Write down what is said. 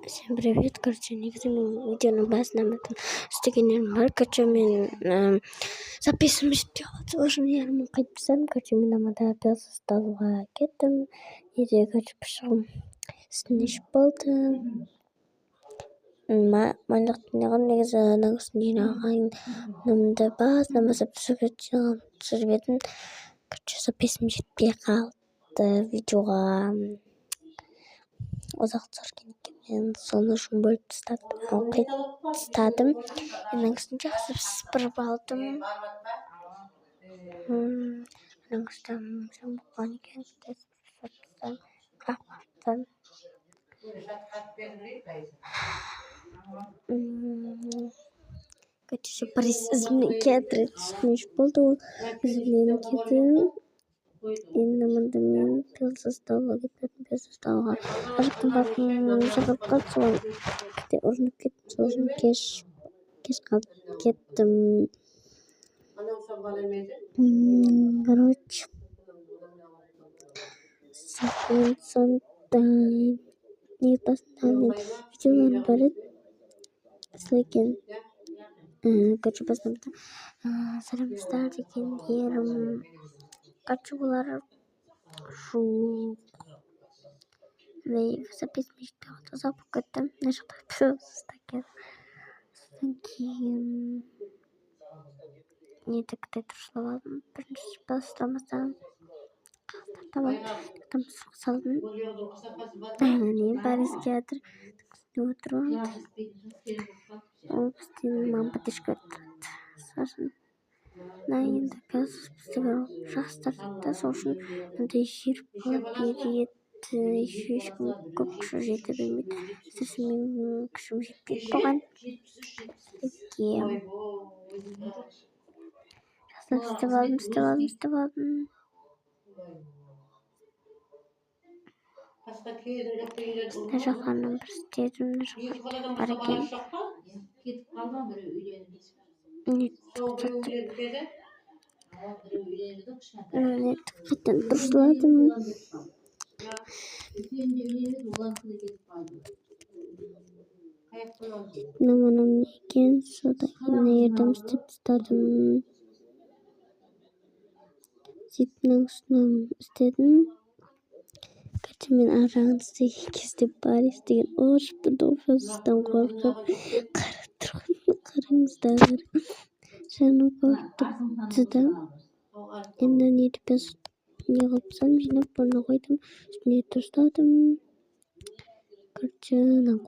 Всем привет, короче, некоторые видео на базном стикерном маркачами записываем тоже я сам, короче, меня надо опять стал ракетом, и я, короче, пошел с нишполта. Манлахтнеран негізі нағысын жинаған нымды баз, намаз абсолютно сұрбетін, короче, записываем жетпей қалды видеоға ұзақтар кейін соны үшін бөліп тастадым. Нағысын жақсы сыпырып алдым. Нағыстан жан болған екен, қақтым. Короче, призывный кедр болды. Призывный кедр. Мен пилсостауға кететін пилсостауға ажықтың бақын шақырып қалды, соған ұрынып кеттім, сосын кеш қалып кеттім. Короче, сонда не басында видеоларын барады слайкен. Короче, басында саламстар дегендерім. Короче, олар жоқ. Записывать ұзақ болып кетті. Мына жақта пилсостакен. Содан кейін нетікті тұршылап алдым. Бірінші пилсостамастан там салдым. Не парис театр отырып ол бізден мампатышқа тұрады. Сосын енді пилсостар жастарды сол үшін мындай жер береді. Еще ешкім көп күші жете бермейді. Сосын менің күшім жетпейді бұған. Істеп алдым. Мына жаққаным бір істедім, мына жаққа бар екен. Қайтадан дұрысладым. Наманам екен, содан кейін ердім істеп тастадым. Сөйтіп үстінен істедім. Короче, мен арағын істеген кезде Парис деген орышпен пилсостан қорқып қараңыздар. Жаным қорқыпты. Енді нетіп пилсостан не қылыпсам жинап орнына қойдым. Үстіне тастадым. Короче,